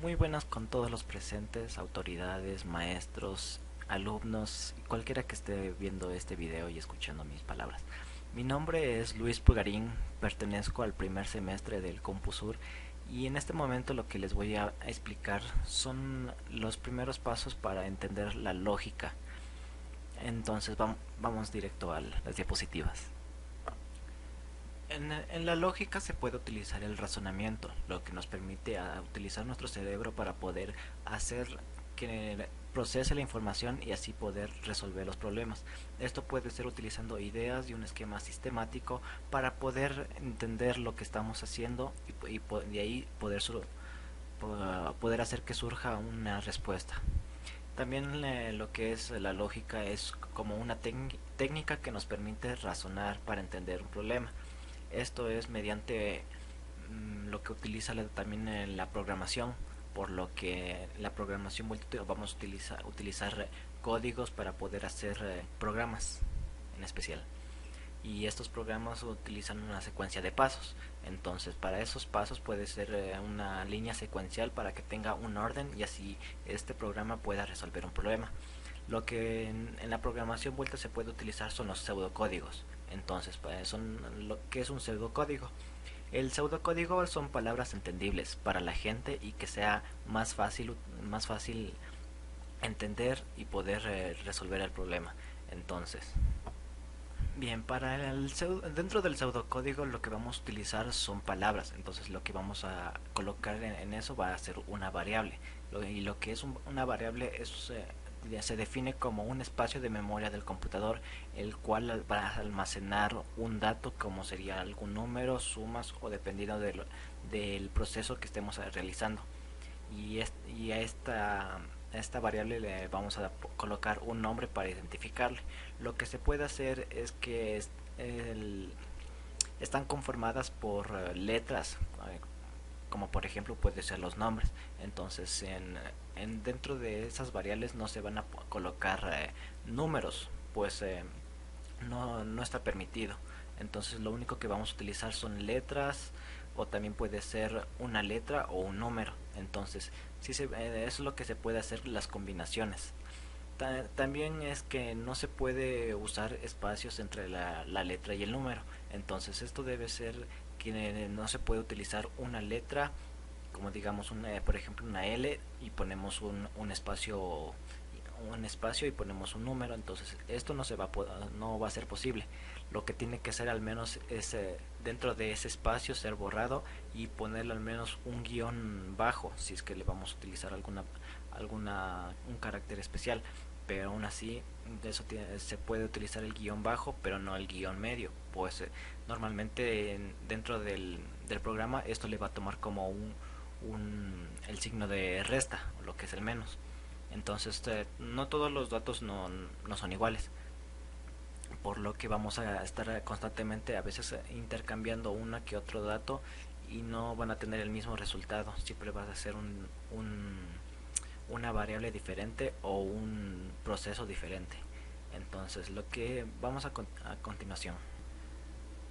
Muy buenas con todos los presentes, autoridades, maestros, alumnos y cualquiera que esté viendo este video y escuchando mis palabras. Mi nombre es Luis Pugarín, pertenezco al primer semestre del Compusur y en este momento lo que les voy a explicar son los primeros pasos para entender la lógica. Entonces vamos directo a las diapositivas. En la lógica se puede utilizar el razonamiento, lo que nos permite utilizar nuestro cerebro para poder hacer que procese la información y así poder resolver los problemas. Esto puede ser utilizando ideas y un esquema sistemático para poder entender lo que estamos haciendo y de ahí poder hacer que surja una respuesta. También lo que es la lógica es como una técnica que nos permite razonar para entender un problema. Esto es mediante lo que utiliza también en la programación, por lo que la programación vamos a utilizar códigos para poder hacer programas en especial. Y estos programas utilizan una secuencia de pasos. Entonces, para esos pasos puede ser una línea secuencial para que tenga un orden y así este programa pueda resolver un problema. Lo que en la programación vuelta se puede utilizar son los pseudocódigos. Entonces, ¿qué es un pseudocódigo? El pseudocódigo son palabras entendibles para la gente y que sea más fácil entender y poder resolver el problema. Entonces, bien, dentro del pseudocódigo lo que vamos a utilizar son palabras, entonces lo que vamos a colocar en eso va a ser una variable. Y lo que es una variable ya se define como un espacio de memoria del computador, el cual va a almacenar un dato como sería algún número, sumas o dependiendo del proceso que estemos realizando. Y a esta variable le vamos a colocar un nombre para identificarle. Lo que se puede hacer es que están conformadas por letras, como por ejemplo puede ser los nombres. Entonces dentro de esas variables no se van a colocar números, pues no está permitido. Entonces lo único que vamos a utilizar son letras o también puede ser una letra o un número. Entonces eso es lo que se puede hacer, las combinaciones. También es que no se puede usar espacios entre la letra y el número. Entonces esto debe ser que no se puede utilizar una letra como digamos por ejemplo una L y ponemos un espacio y ponemos un número. Entonces esto no va a ser posible. Lo que tiene que ser al menos es dentro de ese espacio ser borrado y ponerle al menos un guión bajo si es que le vamos a utilizar un carácter especial. Pero aún así se puede utilizar el guión bajo pero no el guión medio, pues normalmente dentro del programa esto le va a tomar como el signo de resta, o lo que es el menos. Entonces no todos los datos no son iguales, por lo que vamos a estar constantemente a veces intercambiando una que otro dato y no van a tener el mismo resultado. Siempre va a ser una variable diferente o un proceso diferente. Entonces lo que vamos a continuación.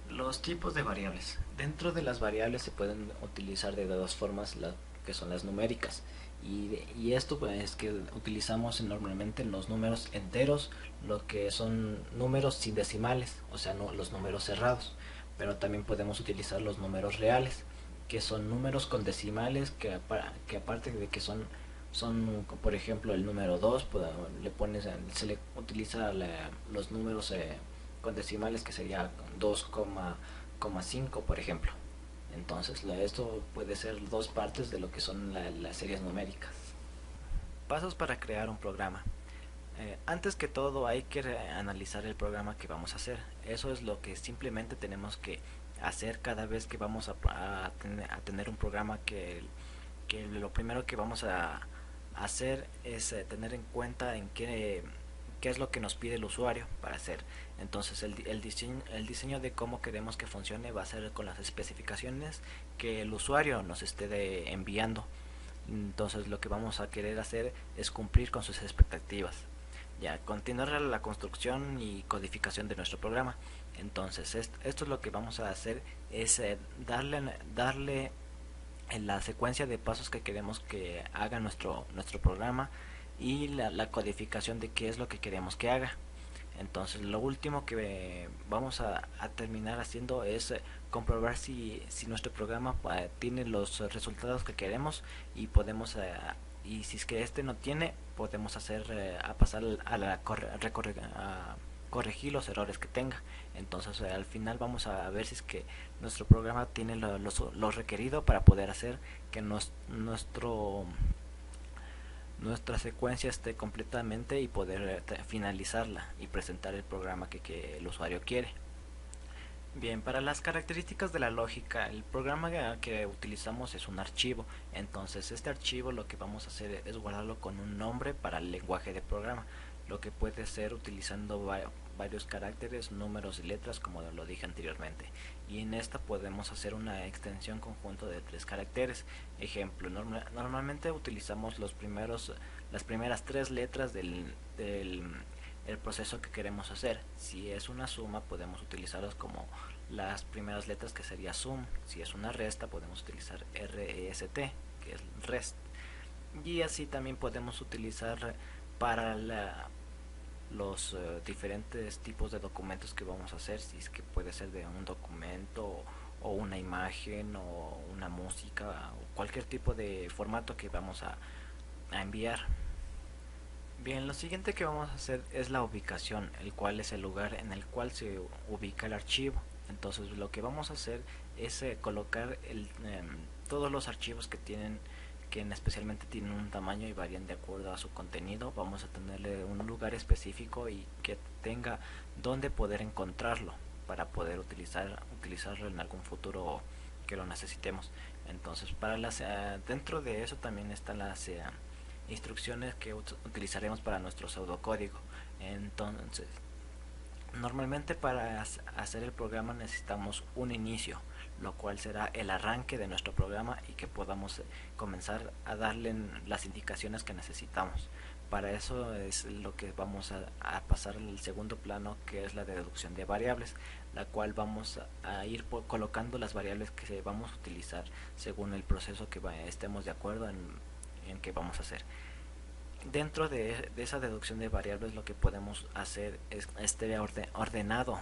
Los tipos de variables. Dentro de las variables se pueden utilizar de dos formas, que son las numéricas. Y esto pues, es que utilizamos normalmente los números enteros, lo que son números sin decimales, o sea, no, los números cerrados. Pero también podemos utilizar los números reales, que son números con decimales, que aparte de que son por ejemplo el número 2 pues, se le utiliza los números con decimales que sería 2,5 por ejemplo. Entonces esto puede ser dos partes de lo que son las series numéricas. Pasos para crear un programa. Antes que todo hay que analizar el programa que vamos a hacer. Eso es lo que simplemente tenemos que hacer cada vez que vamos a tener un programa, que lo primero que vamos a hacer es tener en cuenta en qué es lo que nos pide el usuario para hacer. Entonces el diseño de cómo queremos que funcione va a ser con las especificaciones que el usuario nos esté enviando. Entonces lo que vamos a querer hacer es cumplir con sus expectativas. Ya, continuar la construcción y codificación de nuestro programa. Entonces esto es lo que vamos a hacer, es darle en la secuencia de pasos que queremos que haga nuestro programa y la codificación de qué es lo que queremos que haga. Entonces lo último que vamos a terminar haciendo es comprobar si nuestro programa tiene los resultados que queremos y podemos y si es que este no tiene, podemos hacer a pasar a a corregir los errores que tenga. Entonces al final vamos a ver si es que nuestro programa tiene lo requerido para poder hacer que nuestra secuencia esté completamente y poder finalizarla y presentar el programa que el usuario quiere. Bien, para las características de la lógica, el programa que utilizamos es un archivo. Entonces este archivo lo que vamos a hacer es guardarlo con un nombre para el lenguaje de programa, lo que puede ser utilizando varios caracteres, números y letras, como lo dije anteriormente. Y en esta podemos hacer una extensión conjunto de 3 caracteres. Ejemplo, normalmente utilizamos las primeras 3 letras del el proceso que queremos hacer. Si es una suma, podemos utilizarlos como las primeras letras, que sería sum. Si es una resta, podemos utilizar REST, que es rest. Y así también podemos utilizar para los diferentes tipos de documentos que vamos a hacer, si es que puede ser de un documento o una imagen o una música o cualquier tipo de formato que vamos a enviar. Bien, lo siguiente que vamos a hacer es la ubicación, el cual es el lugar en el cual se ubica el archivo. Entonces lo que vamos a hacer es colocar todos los archivos que especialmente tienen un tamaño y varían de acuerdo a su contenido. Vamos a tenerle un lugar específico y que tenga donde poder encontrarlo para poder utilizarlo en algún futuro que lo necesitemos. Entonces dentro de eso también están las instrucciones que utilizaremos para nuestro pseudocódigo. Entonces, normalmente para hacer el programa necesitamos un inicio, lo cual será el arranque de nuestro programa y que podamos comenzar a darle las indicaciones que necesitamos. Para eso es lo que vamos a pasar al segundo plano, que es la deducción de variables, la cual vamos a ir colocando las variables que vamos a utilizar según el proceso que estemos de acuerdo en que vamos a hacer. Dentro de esa deducción de variables lo que podemos hacer es ordenado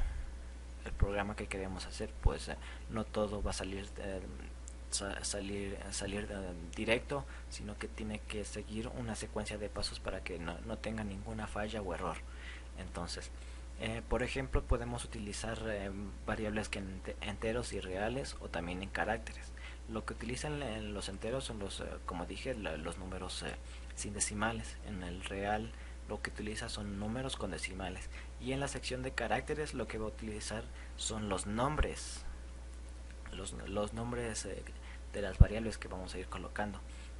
el programa que queremos hacer, pues no todo va a salir directo, sino que tiene que seguir una secuencia de pasos para que no tenga ninguna falla o error. Entonces, por ejemplo, podemos utilizar variables que enteros y reales o también en caracteres. Lo que utilizan en los enteros son como dije, los números sin decimales. En el real lo que utiliza son números con decimales. Y en la sección de caracteres lo que va a utilizar son los nombres. Los nombres de las variables que vamos a ir colocando.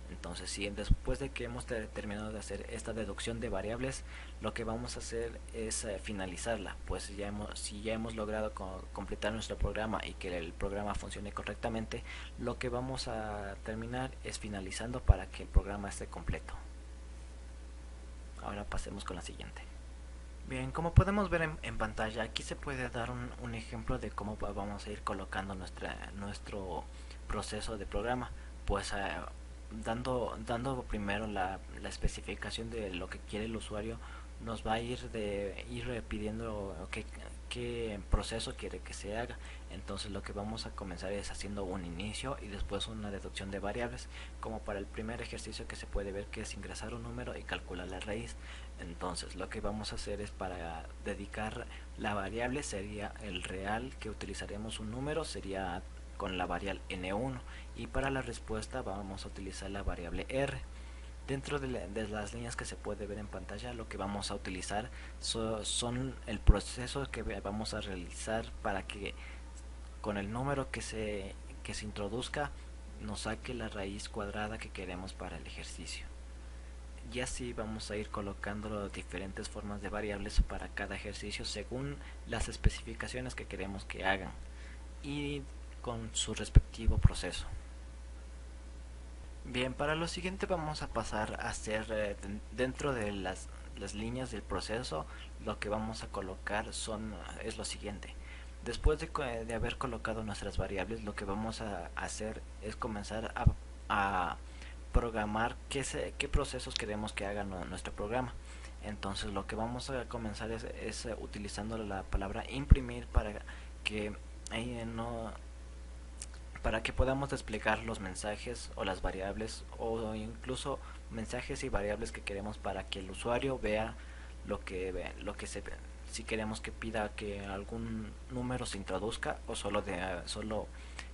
Entonces, si después de que hemos terminado de hacer esta deducción de variables, lo que vamos a hacer es finalizarla, pues si ya hemos logrado completar nuestro programa y que el programa funcione correctamente, lo que vamos a terminar es finalizando para que el programa esté completo. Ahora pasemos con la siguiente. Bien, como podemos ver en pantalla, aquí se puede dar un ejemplo de cómo vamos a ir colocando nuestro proceso de programa. Pues dando primero la especificación de lo que quiere el usuario, nos va a ir pidiendo qué proceso quiere que se haga. Entonces lo que vamos a comenzar es haciendo un inicio y después una deducción de variables, como para el primer ejercicio que se puede ver, que es ingresar un número y calcular la raíz. Entonces lo que vamos a hacer es, para dedicar la variable, sería el real, que utilizaremos un número, sería con la variable n1, y para la respuesta vamos a utilizar la variable r. Dentro de las líneas que se puede ver en pantalla, lo que vamos a utilizar son el proceso que vamos a realizar para que con el número que se introduzca nos saque la raíz cuadrada que queremos para el ejercicio. Y así vamos a ir colocando diferentes formas de variables para cada ejercicio según las especificaciones que queremos que hagan y con su respectivo proceso. Bien, para lo siguiente vamos a pasar a hacer dentro de las líneas del proceso. Lo que vamos a colocar es lo siguiente: Después de haber colocado nuestras variables, lo que vamos a hacer es comenzar a programar qué procesos queremos que haga nuestro programa. Entonces lo que vamos a comenzar es utilizando la palabra imprimir que no para que podamos desplegar los mensajes o las variables o incluso mensajes y variables que queremos para que el usuario vea lo que se si queremos que pida que algún número se introduzca o solo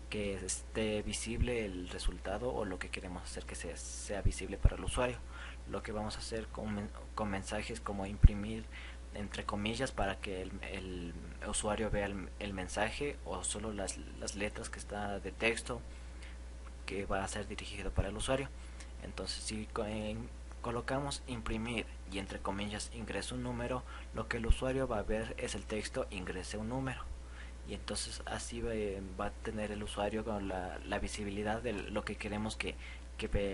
que esté visible el resultado o lo que queremos hacer que sea visible para el usuario. Lo que vamos a hacer con mensajes como imprimir entre comillas para que el usuario vea el mensaje o solo las letras que está de texto que va a ser dirigido para el usuario. Entonces si colocamos imprimir y entre comillas ingresa un número, lo que el usuario va a ver es el texto ingrese un número, y entonces así va a tener el usuario con la visibilidad de lo que queremos que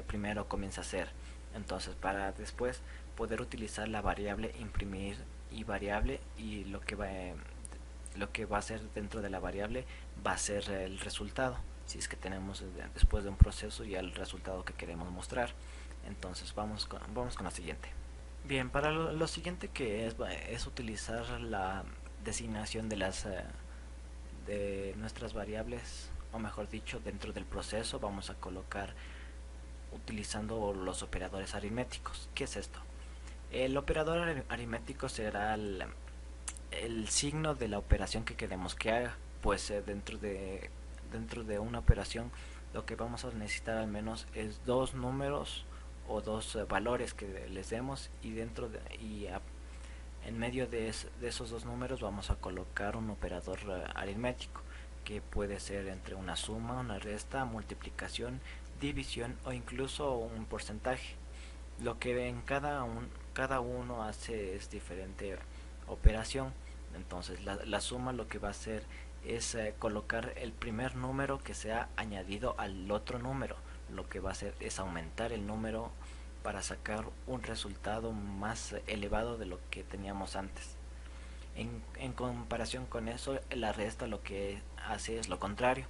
primero comience a hacer. Entonces para después poder utilizar la variable imprimir y variable, y lo que va a ser dentro de la variable va a ser el resultado, si es que tenemos después de un proceso ya el resultado que queremos mostrar. Entonces vamos con la siguiente. Bien, para lo siguiente que es utilizar la designación de nuestras variables, o mejor dicho, dentro del proceso vamos a colocar utilizando los operadores aritméticos. ¿Qué es esto? El operador aritmético será el signo de la operación que queremos que haga. Pues dentro de una operación lo que vamos a necesitar al menos es dos números o dos valores que les demos, y en medio de esos dos números vamos a colocar un operador aritmético que puede ser entre una suma, una resta, multiplicación, división o incluso un porcentaje. Lo que en cada uno hace es diferente operación. Entonces la suma lo que va a hacer es colocar el primer número que se ha añadido al otro número. Lo que va a hacer es aumentar el número para sacar un resultado más elevado de lo que teníamos antes. En comparación con eso, la resta lo que hace es lo contrario.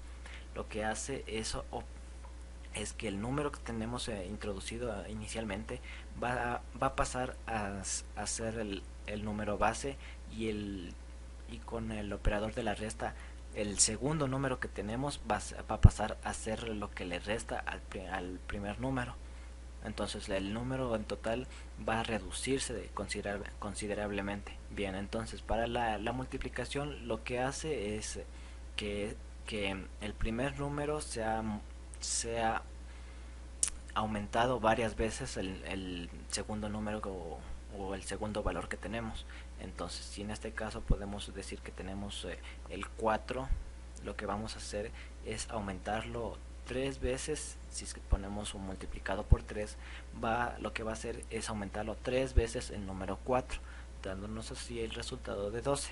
Lo que hace es que el número que tenemos introducido inicialmente va a pasar a ser el número base, y con el operador de la resta el segundo número que tenemos va a pasar a ser lo que le resta al primer número. Entonces el número en total va a reducirse considerablemente. Bien, entonces para la multiplicación lo que hace es que, que el primer número sea aumentado varias veces el segundo número o el segundo valor que tenemos. Entonces si en este caso podemos decir que tenemos el 4, lo que vamos a hacer es aumentarlo tres veces. Si es que ponemos un multiplicado por 3, lo que va a hacer es aumentarlo tres veces el número 4, dándonos así el resultado de 12.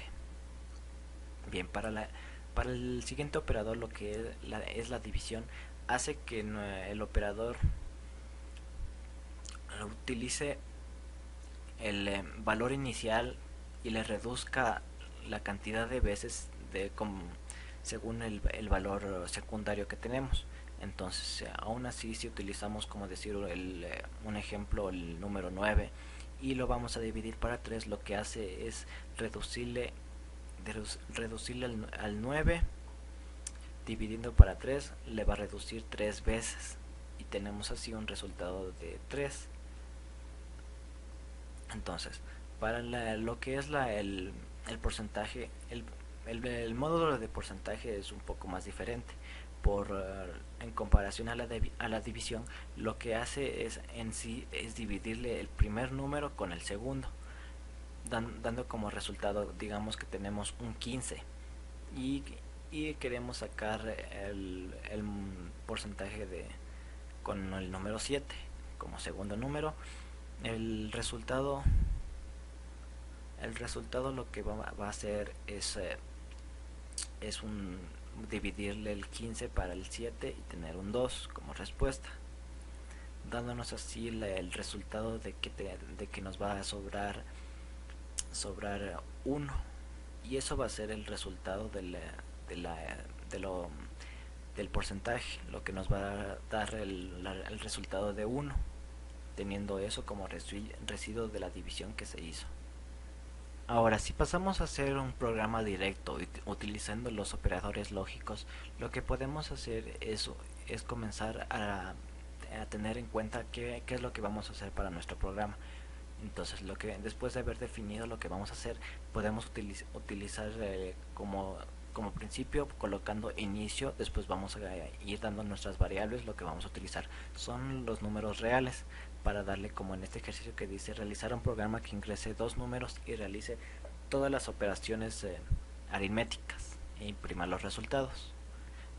Bien, para el siguiente operador, lo que es la división, hace que el operador utilice el valor inicial y le reduzca la cantidad de veces según el valor secundario que tenemos. Entonces aún así, si utilizamos, como decir un ejemplo, el número 9 y lo vamos a dividir para 3, lo que hace es reducirle al 9 dividiendo para 3, le va a reducir 3 veces y tenemos así un resultado de 3. Entonces para lo que es el porcentaje, el módulo de porcentaje es un poco más diferente. En comparación a la división, lo que hace en sí es dividirle el primer número con el segundo, dando como resultado, digamos que tenemos un 15 y queremos sacar el porcentaje con el número 7 como segundo número. El resultado lo que va a hacer es dividirle el 15 para el 7 y tener un 2 como respuesta, dándonos así el resultado de que nos va a sobrar 1. y eso va a ser el resultado de la- de lo- del porcentaje, lo que nos va a dar el resultado de 1, teniendo eso como residuo de la división que se hizo. Ahora, si pasamos a hacer un programa directo utilizando los operadores lógicos, lo que podemos hacer es comenzar a tener en cuenta qué es lo que vamos a hacer para nuestro programa. Entonces, después de haber definido lo que vamos a hacer, podemos utilizar como principio colocando inicio. Después vamos a ir dando nuestras variables. Lo que vamos a utilizar son los números reales para darle, como en este ejercicio que dice, realizar un programa que ingrese dos números y realice todas las operaciones aritméticas e imprima los resultados.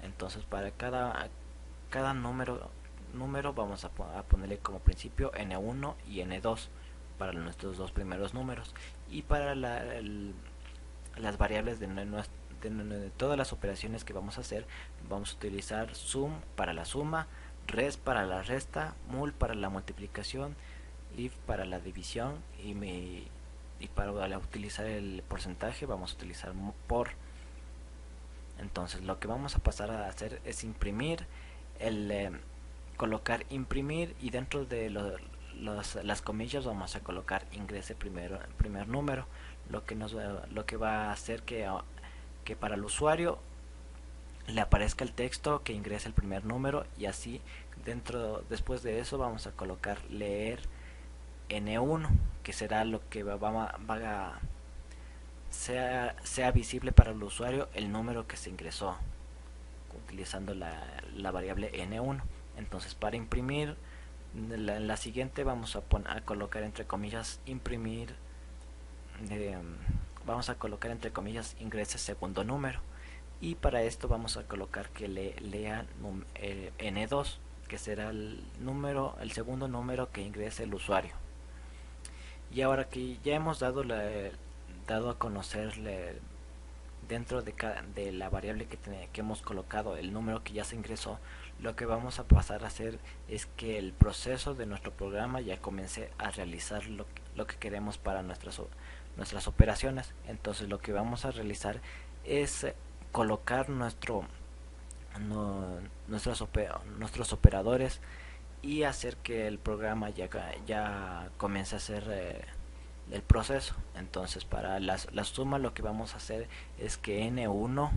Entonces, para cada número vamos a ponerle como principio n1 y n2 para nuestros dos primeros números, y para las variables de todas las operaciones que vamos a hacer, vamos a utilizar sum para la suma, res para la resta, mul para la multiplicación, if para la división, y para utilizar el porcentaje vamos a utilizar por. Entonces lo que vamos a pasar a hacer es imprimir, colocar imprimir, y dentro de las comillas vamos a colocar ingrese primer número, lo que va a hacer que para el usuario le aparezca el texto que ingrese el primer número, y así después de eso vamos a colocar leer n1, que será lo que sea visible para el usuario el número que se ingresó utilizando la variable n1. Entonces, para imprimir la siguiente vamos a colocar entre comillas imprimir, eh, vamos a colocar entre comillas ingrese segundo número, y para esto vamos a colocar que lea n2, que será el segundo número que ingrese el usuario. Y ahora que ya hemos dado a conocer dentro de la variable que hemos colocado el número que ya se ingresó, lo que vamos a pasar a hacer es que el proceso de nuestro programa ya comience a realizar lo que queremos para nuestras operaciones. Entonces lo que vamos a realizar es colocar nuestros operadores, y hacer que el programa ya comience a hacer el proceso. Entonces, para la suma lo que vamos a hacer es que n1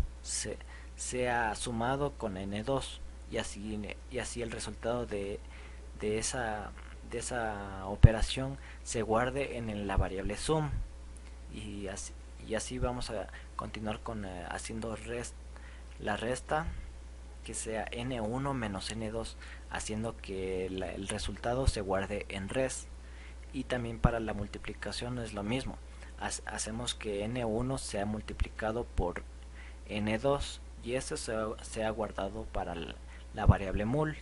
sea sumado con n2, y así el resultado de esa de esa operación se guarde en la variable sum, y así vamos a continuar con haciendo la resta, que sea n1 menos n2, haciendo que el resultado se guarde en res. Y también para la multiplicación es lo mismo, hacemos que n1 sea multiplicado por n2, y eso sea guardado para la variable mul.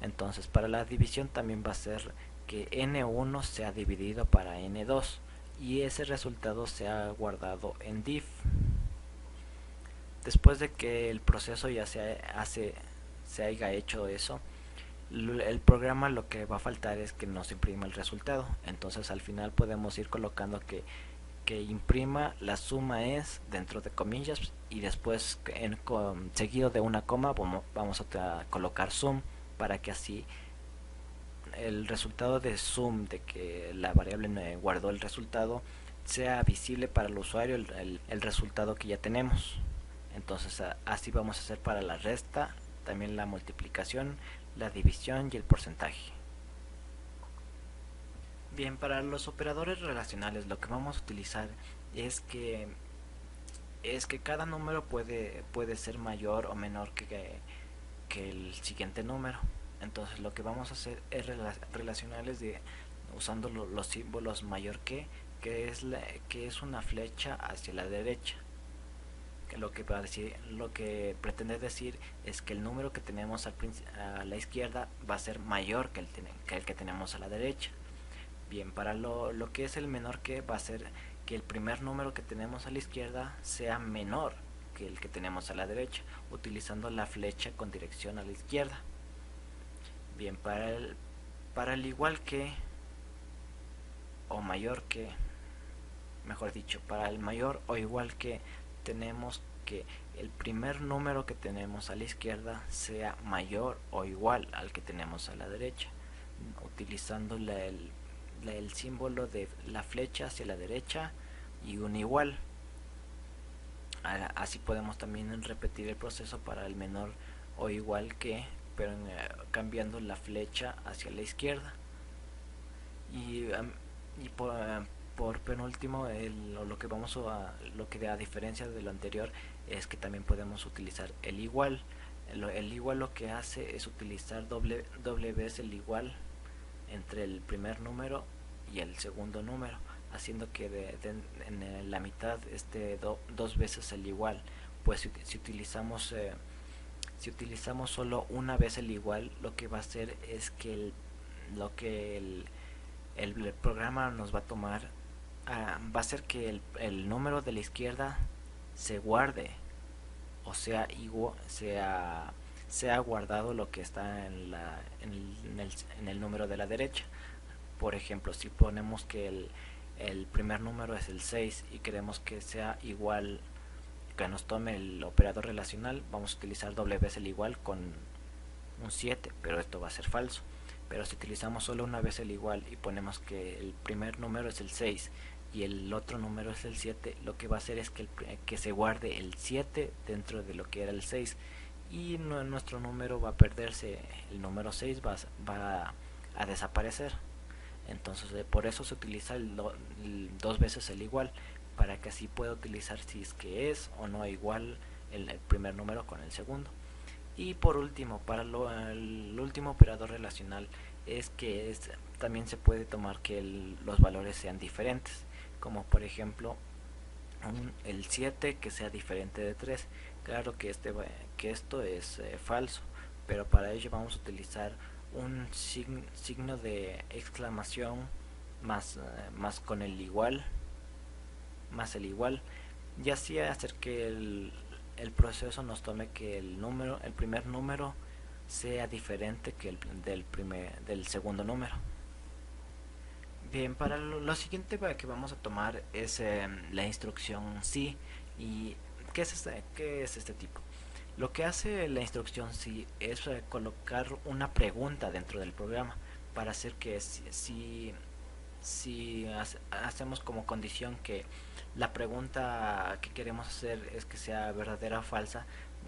Entonces, para la división también va a ser que n1 sea dividido para n2, y ese resultado sea guardado en div. Después de que el proceso ya se haya hecho eso, el programa lo que va a faltar es que nos imprima el resultado. Entonces al final podemos ir colocando que imprima la suma es dentro de comillas, y después seguido de una coma vamos a colocar sum, para que así el resultado de sum, de que la variable guardó el resultado, sea visible para el usuario el resultado que ya tenemos. Entonces así vamos a hacer para la resta, también la multiplicación, la división y el porcentaje. Bien, para los operadores relacionales lo que vamos a utilizar es que cada número puede ser mayor o menor que el siguiente número. Entonces lo que vamos a hacer es relacionales usando los símbolos mayor que es una flecha hacia la derecha. Lo que pretende decir es que el número que tenemos a la izquierda va a ser mayor que el que tenemos a la derecha. Bien, para lo que es el menor que, va a ser que el primer número que tenemos a la izquierda sea menor que el que tenemos a la derecha, utilizando la flecha con dirección a la izquierda. Bien, para el igual que o mayor que, mejor dicho, para el mayor o igual que, tenemos que el primer número que tenemos a la izquierda sea mayor o igual al que tenemos a la derecha, utilizando el símbolo de la flecha hacia la derecha y un igual. Así podemos también repetir el proceso para el menor o igual que, pero cambiando la flecha hacia la izquierda. Y por penúltimo, lo que a diferencia de lo anterior es que también podemos utilizar el igual. El igual lo que hace es utilizar doble vez el igual entre el primer número y el segundo número, haciendo que en la mitad esté dos veces el igual. Pues si utilizamos solo una vez el igual, lo que va a hacer es que el programa nos va a tomar, va a hacer que el número de la izquierda se guarde, o sea, sea guardado lo que está en el número de la derecha. Por ejemplo, si ponemos que el primer número es el 6 y queremos que sea igual, que nos tome el operador relacional, vamos a utilizar doble vez el igual con un 7, pero esto va a ser falso. Pero si utilizamos solo una vez el igual y ponemos que el primer número es el 6 y el otro número es el 7, lo que va a hacer es que se guarde el 7 dentro de lo que era el 6 y nuestro número va a perderse, el número 6 va a desaparecer. Entonces por eso se utiliza dos veces el igual, para que así pueda utilizar si es que es o no igual el primer número con el segundo. Y por último, para el último operador relacional es que también se puede tomar que los valores sean diferentes, como por ejemplo el 7 que sea diferente de 3. Claro que esto es falso, pero para ello vamos a utilizar un signo de exclamación más con el igual, más el igual, y así hacer que el proceso nos tome que el primer número sea diferente que del segundo número. Bien, para lo siguiente que vamos a tomar es la instrucción sí. ¿Y qué es este tipo? Lo que hace la instrucción sí es colocar una pregunta dentro del programa para hacer que si hacemos como condición que la pregunta que queremos hacer es que sea verdadera o falsa,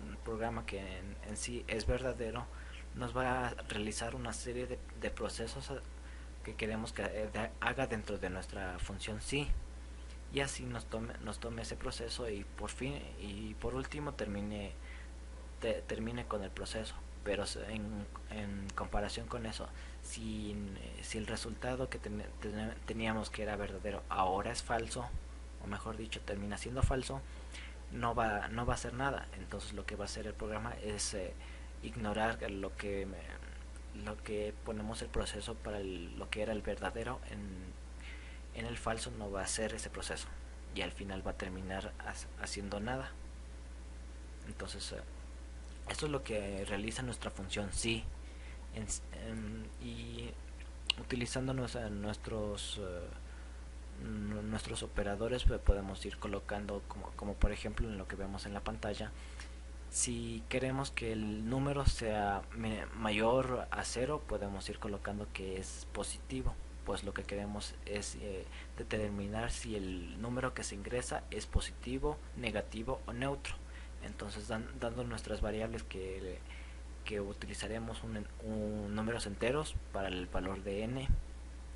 un programa que en sí es verdadero nos va a realizar una serie de procesos que queremos que haga dentro de nuestra función sí, y así nos tome ese proceso y por último termine con el proceso. Pero en comparación con eso, si el resultado que teníamos que era verdadero ahora es falso, o mejor dicho termina siendo falso, no va a hacer nada. Entonces lo que va a hacer el programa es ignorar lo que ponemos el proceso para lo que era el verdadero en el falso. No va a hacer ese proceso y al final va a terminar haciendo nada. Entonces esto es lo que realiza nuestra función sí. Y utilizando nuestros operadores, pues podemos ir colocando como por ejemplo en lo que vemos en la pantalla. Si queremos que el número sea mayor a 0, podemos ir colocando que es positivo, pues lo que queremos es determinar si el número que se ingresa es positivo, negativo o neutro. Entonces dando nuestras variables que utilizaremos números enteros para el valor de n,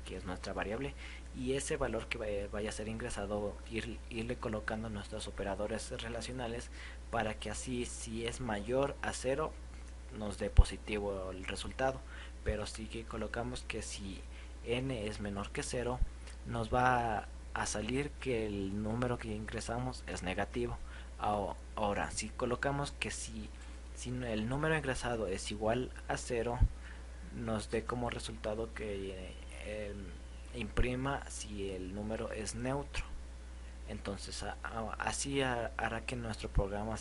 que es nuestra variable, y ese valor que vaya a ser ingresado irle colocando nuestros operadores relacionales para que así, si es mayor a 0, nos dé positivo el resultado. Pero si que colocamos que si n es menor que 0, nos va a salir que el número que ingresamos es negativo. Ahora, si colocamos que si el número ingresado es igual a 0, nos dé como resultado que imprima si el número es neutro. Entonces así hará que nuestro programa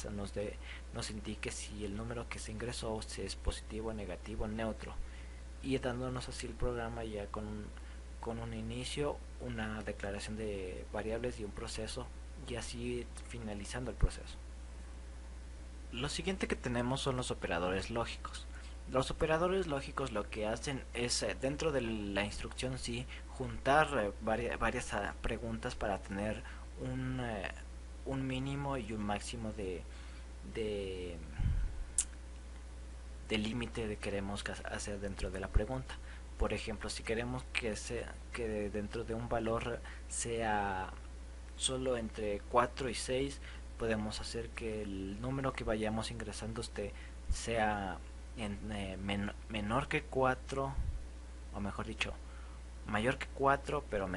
nos indique si el número que se ingresó si es positivo, negativo, neutro, y dándonos así el programa ya con un inicio, una declaración de variables y un proceso, y así finalizando el proceso. Lo siguiente que tenemos son los operadores lógicos. Los operadores lógicos lo que hacen es, dentro de la instrucción sí, juntar varias preguntas para tener un mínimo y un máximo de, de límite que queremos hacer dentro de la pregunta. Por ejemplo, si queremos que dentro de un valor sea solo entre 4 y 6, podemos hacer que el número que vayamos ingresando sea menor que 4, o mejor dicho, mayor que 4, pero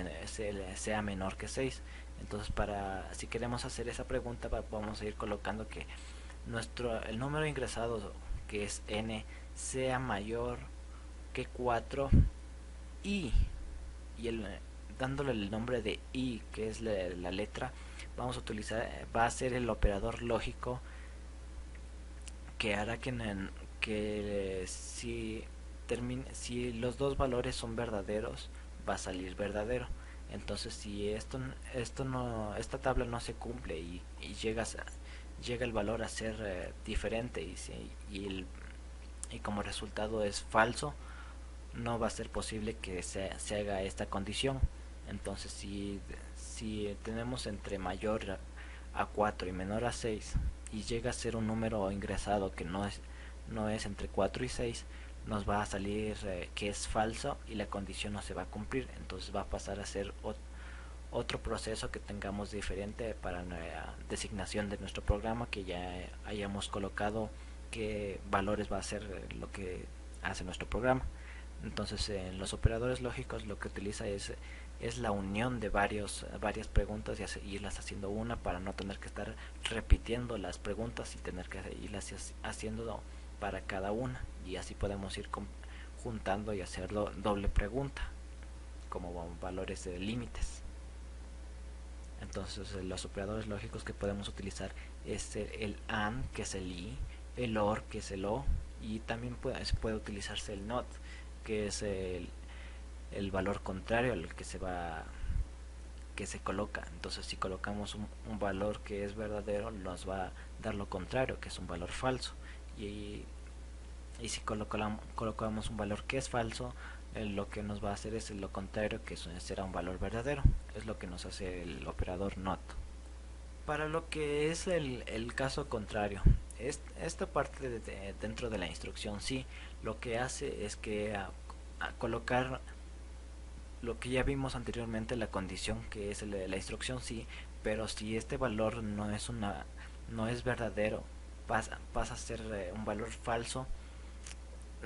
sea menor que 6. Entonces, si queremos hacer esa pregunta, vamos a ir colocando que el número ingresado, que es n, sea mayor que 4 y, dándole el nombre de i, que es la letra, vamos a utilizar, va a ser el operador lógico que hará que si los dos valores son verdaderos, va a salir verdadero. Entonces, si esta tabla no se cumple y llega el valor a ser diferente y como resultado es falso, no va a ser posible que se haga esta condición. Entonces, si tenemos entre mayor a 4 y menor a 6 y llega a ser un número ingresado que no es entre 4 y 6, nos va a salir que es falso y la condición no se va a cumplir. Entonces va a pasar a ser otro proceso que tengamos diferente para la designación de nuestro programa, que ya hayamos colocado qué valores va a ser lo que hace nuestro programa. Entonces, en los operadores lógicos lo que utiliza es la unión de varias preguntas y irlas haciendo una, para no tener que estar repitiendo las preguntas y tener que irlas haciendo para cada una, y así podemos ir juntando y hacerlo doble pregunta como valores de límites. Entonces, los operadores lógicos que podemos utilizar es el AND, que es el I, el OR, que es el O, y también puede utilizarse el NOT, que es el valor contrario al que se coloca. Entonces, si colocamos un valor que es verdadero, nos va a dar lo contrario, que es un valor falso, y si colocamos un valor que es falso, lo que nos va a hacer es lo contrario, que será un valor verdadero. Es lo que nos hace el operador NOT. Para lo que es el caso contrario, esta parte dentro de la instrucción sí, lo que hace es que a colocar lo que ya vimos anteriormente, la condición, que es la instrucción sí, pero si este valor no es verdadero, pasa a ser un valor falso,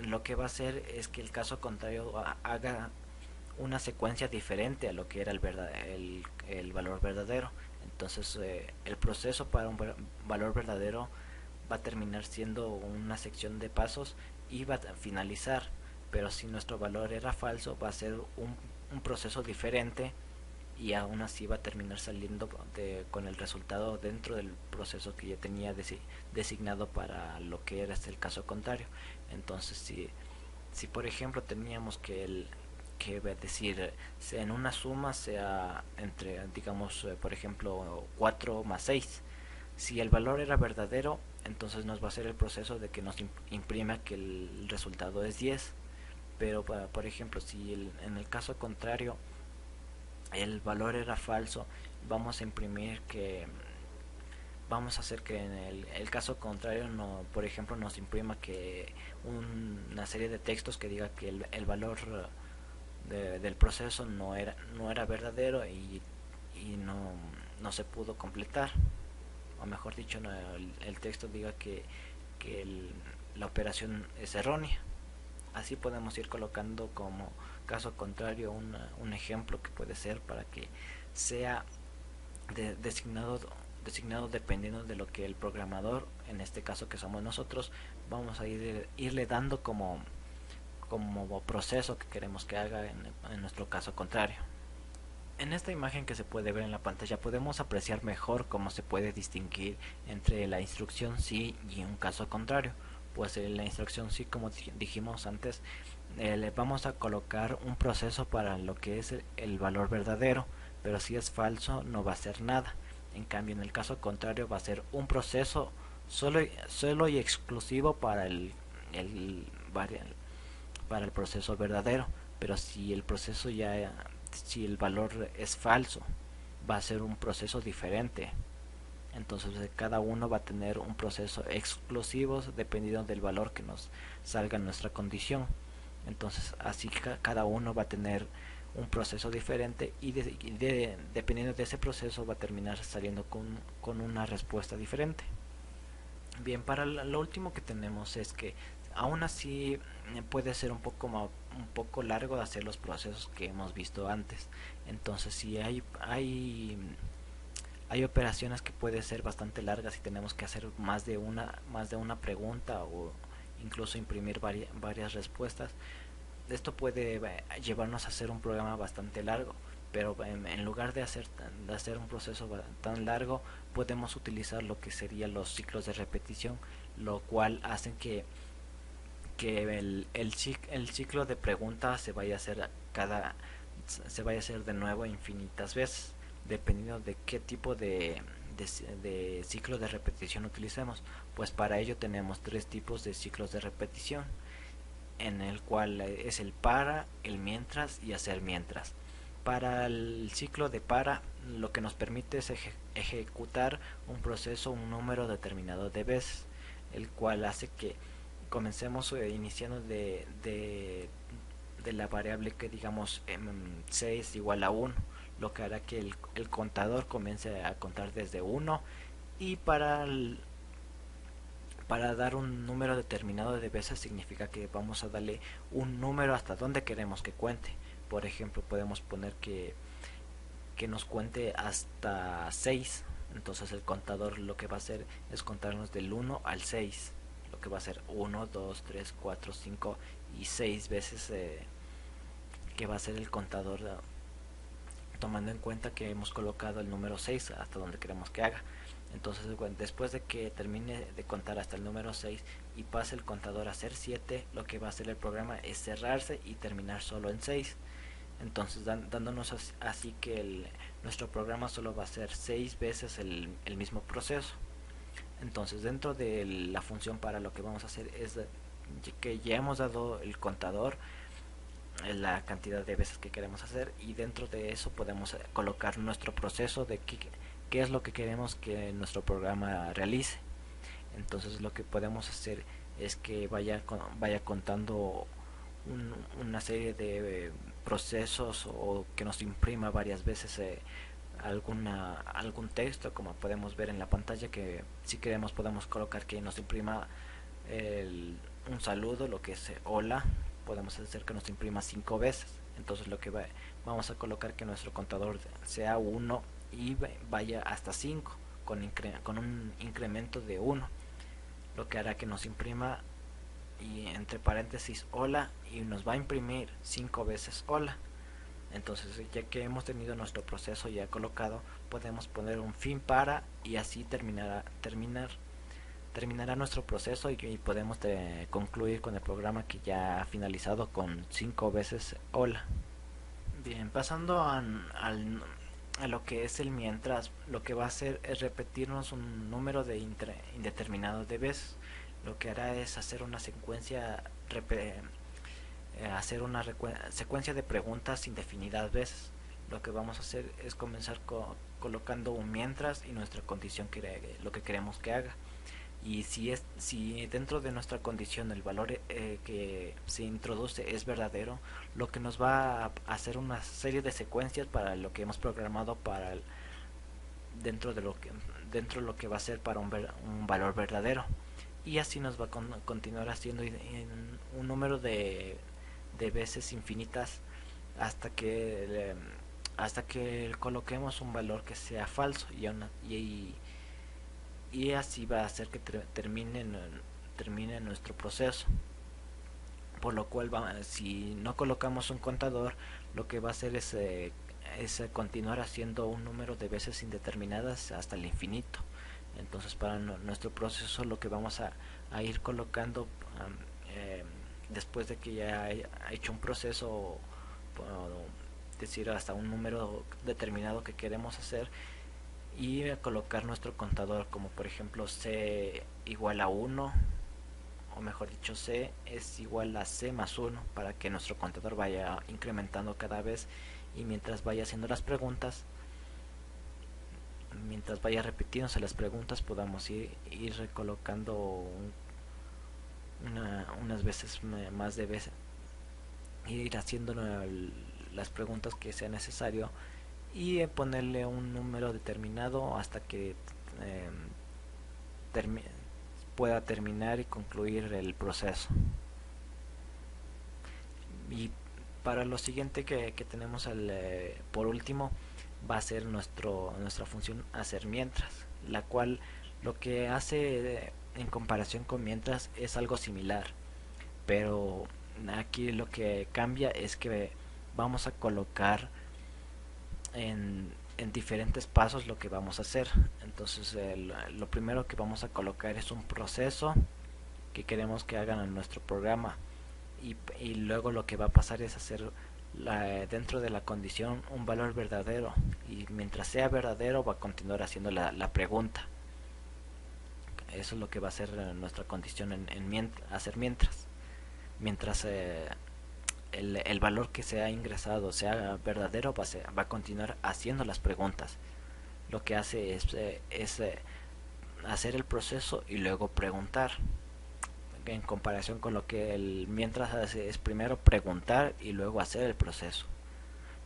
lo que va a hacer es que el caso contrario haga una secuencia diferente a lo que era el valor verdadero. Entonces, el proceso para un valor verdadero va a terminar siendo una sección de pasos y va a finalizar. Pero si nuestro valor era falso, va a ser un proceso diferente, y aún así va a terminar saliendo con el resultado dentro del proceso que ya tenía designado para lo que era el caso contrario. Entonces, si por ejemplo teníamos que decir, en una suma sea entre, digamos, por ejemplo, 4 más 6, si el valor era verdadero, entonces nos va a hacer el proceso de que nos imprima que el resultado es 10. Pero por ejemplo, si en el caso contrario el valor era falso, vamos a imprimir que vamos a hacer que en el caso contrario, por ejemplo, nos imprima que una serie de textos que diga que el valor del proceso no era verdadero, y no se pudo completar, o mejor dicho, no, el texto diga que la operación es errónea. Así podemos ir colocando como caso contrario un ejemplo que puede ser, para que sea designado dependiendo de lo que el programador, en este caso que somos nosotros, vamos a irle dando como proceso que queremos que haga en nuestro caso contrario. En esta imagen que se puede ver en la pantalla podemos apreciar mejor cómo se puede distinguir entre la instrucción sí y un caso contrario. Pues la instrucción sí, como dijimos antes, le vamos a colocar un proceso para lo que es el valor verdadero, pero si es falso no va a ser nada. En cambio, en el caso contrario va a ser un proceso solo y exclusivo el, para el proceso verdadero, pero si el proceso ya, si el valor es falso, va a ser un proceso diferente. Entonces cada uno va a tener un proceso exclusivo dependiendo del valor que nos salga en nuestra condición. Entonces así cada uno va a tener un proceso diferente y dependiendo de ese proceso va a terminar saliendo con una respuesta diferente. Bien, para lo último que tenemos es que aún así puede ser un poco largo de hacer los procesos que hemos visto antes. Entonces si hay operaciones que pueden ser bastante largas y tenemos que hacer más de una pregunta o incluso imprimir varias respuestas. Esto puede llevarnos a hacer un programa bastante largo, pero en lugar de hacer un proceso tan largo, podemos utilizar lo que serían los ciclos de repetición, lo cual hacen que el ciclo de preguntas se vaya a hacer de nuevo infinitas veces, dependiendo de qué tipo de ciclo de repetición utilicemos. Pues para ello tenemos tres tipos de ciclos de repetición, en el cual es el para, el mientras y hacer mientras. Para el ciclo de para, lo que nos permite es ejecutar un proceso un número determinado de veces, el cual hace que comencemos iniciando de la variable que digamos 6 igual a 1, lo que hará que el contador comience a contar desde 1 y para dar un número determinado de veces significa que vamos a darle un número hasta donde queremos que cuente. Por ejemplo, podemos poner que nos cuente hasta 6. Entonces el contador lo que va a hacer es contarnos del 1 al 6. Lo que va a ser 1, 2, 3, 4, 5 y 6 veces que va a ser el contador, tomando en cuenta que hemos colocado el número 6 hasta donde queremos que haga. Entonces después de que termine de contar hasta el número 6 y pase el contador a ser 7, lo que va a hacer el programa es cerrarse y terminar solo en 6. Entonces dándonos así que nuestro programa solo va a hacer 6 veces el mismo proceso. Entonces dentro de la función para lo que vamos a hacer es que ya hemos dado el contador, la cantidad de veces que queremos hacer, y dentro de eso podemos colocar nuestro proceso de qué es lo que queremos que nuestro programa realice. Entonces lo que podemos hacer es que vaya contando una serie de procesos o que nos imprima varias veces algún texto, como podemos ver en la pantalla, que si queremos podemos colocar que nos imprima un saludo, lo que es hola. Podemos hacer que nos imprima 5 veces. Entonces vamos a colocar que nuestro contador sea 1 y vaya hasta 5 con un incremento de 1, lo que hará que nos imprima y entre paréntesis hola, y nos va a imprimir 5 veces hola. Entonces ya que hemos tenido nuestro proceso ya colocado, podemos poner un fin para, y así terminará nuestro proceso y podemos concluir con el programa que ya ha finalizado con 5 veces hola. Bien, pasando a lo que es el mientras, lo que va a hacer es repetirnos un número indeterminado de veces. Lo que hará es hacer una secuencia de preguntas indefinidas veces. Lo que vamos a hacer es comenzar colocando un mientras y nuestra condición, lo que queremos que haga. Y si dentro de nuestra condición el valor que se introduce es verdadero, lo que nos va a hacer una serie de secuencias para lo que hemos programado dentro de lo que va a ser para un valor verdadero, y así nos va a continuar haciendo en un número de veces infinitas hasta que coloquemos un valor que sea falso, y así va a hacer que termine nuestro proceso. Por lo cual si no colocamos un contador, lo que va a hacer es continuar haciendo un número de veces indeterminadas hasta el infinito. Entonces para nuestro proceso lo que vamos a ir colocando después de que ya ha hecho un proceso, decir hasta un número determinado que queremos hacer, y colocar nuestro contador, como por ejemplo c igual a 1, o mejor dicho c es igual a c más 1, para que nuestro contador vaya incrementando cada vez, y mientras vaya haciendo las preguntas, mientras vaya repitiéndose las preguntas, podamos ir recolocando unas veces más de veces, ir haciendo las preguntas que sea necesario, y ponerle un número determinado hasta que eh, termi pueda terminar y concluir el proceso. Y para lo siguiente que tenemos por último, va a ser nuestra función hacer mientras, la cual lo que hace en comparación con mientras es algo similar, pero aquí lo que cambia es que vamos a colocar en diferentes pasos lo que vamos a hacer. Entonces lo primero que vamos a colocar es un proceso que queremos que hagan en nuestro programa, y luego lo que va a pasar es hacer dentro de la condición un valor verdadero, y mientras sea verdadero va a continuar haciendo la pregunta. Eso es lo que va a ser nuestra condición hacer mientras el valor que se ha ingresado sea verdadero, va a continuar haciendo las preguntas. Lo que hace es hacer el proceso y luego preguntar, en comparación con lo que el mientras hace es primero preguntar y luego hacer el proceso.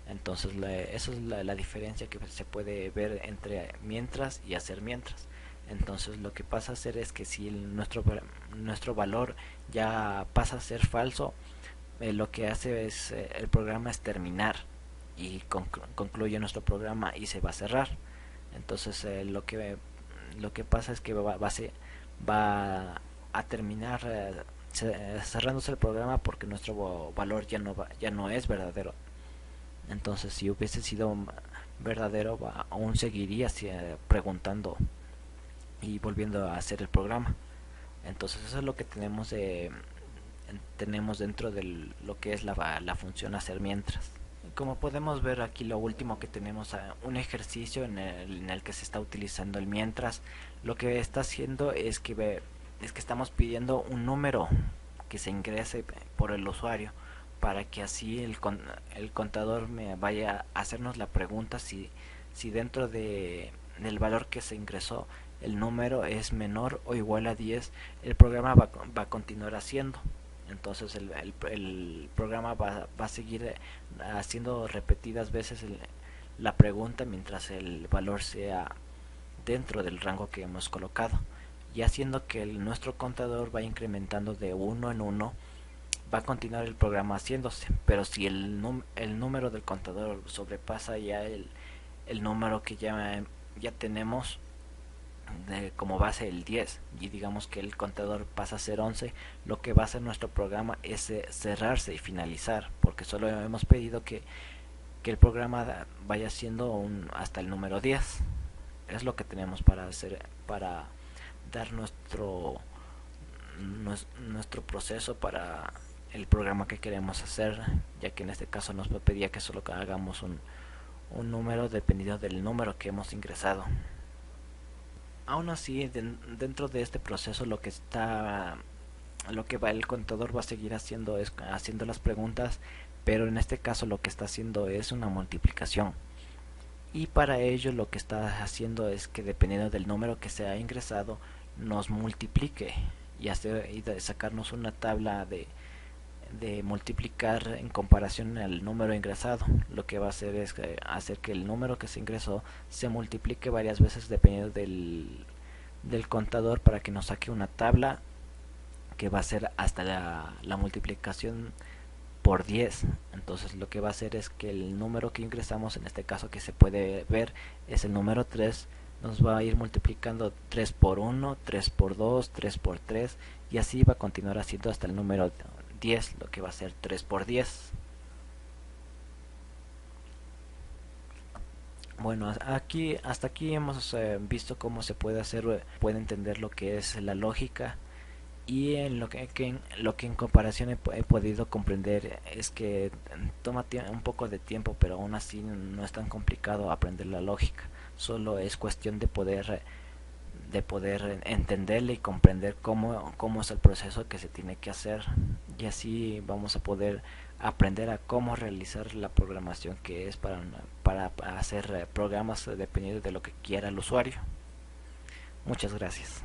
Entonces eso es la diferencia que se puede ver entre mientras y hacer mientras. Entonces lo que pasa a ser es que si nuestro valor ya pasa a ser falso, lo que hace es el programa es terminar, y concluye nuestro programa y se va a cerrar. Entonces lo que pasa es que va a terminar cerrándose el programa, porque nuestro valor ya no es verdadero. Entonces si hubiese sido verdadero, aún seguiría preguntando y volviendo a hacer el programa. Entonces eso es lo que tenemos dentro de lo que es la función hacer mientras. Como podemos ver aquí, lo último que tenemos, un ejercicio en el que se está utilizando el mientras. Lo que está haciendo es que estamos pidiendo un número que se ingrese por el usuario, para que así el contador me vaya a hacernos la pregunta si dentro del valor que se ingresó el número es menor o igual a 10. El programa va a continuar haciendo. Entonces el programa va a seguir haciendo repetidas veces la pregunta mientras el valor sea dentro del rango que hemos colocado, y haciendo que nuestro contador vaya incrementando de uno en uno. Va a continuar el programa haciéndose, pero si el número del contador sobrepasa ya el número que ya tenemos como base el 10, y digamos que el contador pasa a ser 11, lo que va a hacer nuestro programa es cerrarse y finalizar, porque solo hemos pedido que el programa vaya siendo hasta el número 10. Es lo que tenemos para hacer, para dar nuestro proceso para el programa que queremos hacer, ya que en este caso nos pedía que solo hagamos un número dependiendo del número que hemos ingresado. Aún así, dentro de este proceso lo que el contador va a seguir haciendo es haciendo las preguntas, pero en este caso lo que está haciendo es una multiplicación, y para ello lo que está haciendo es que dependiendo del número que se ha ingresado nos multiplique, y sacarnos una tabla de multiplicar en comparación al número ingresado. Lo que va a hacer es hacer que el número que se ingresó se multiplique varias veces dependiendo del contador, para que nos saque una tabla que va a ser hasta la multiplicación por 10. Entonces lo que va a hacer es que el número que ingresamos, en este caso que se puede ver es el número 3, nos va a ir multiplicando 3 por 1, 3 por 2, 3 por 3, y así va a continuar haciendo hasta el número 10, lo que va a ser 3 por 10. Bueno, hasta aquí hemos visto cómo se puede hacer, puede entender lo que es la lógica, Y en lo que en comparación he podido comprender es que toma un poco de tiempo, pero aún así no es tan complicado aprender la lógica. Solo es cuestión de poder entenderle y comprender cómo es el proceso que se tiene que hacer, y así vamos a poder aprender a cómo realizar la programación que es para hacer programas dependiendo de lo que quiera el usuario. Muchas gracias.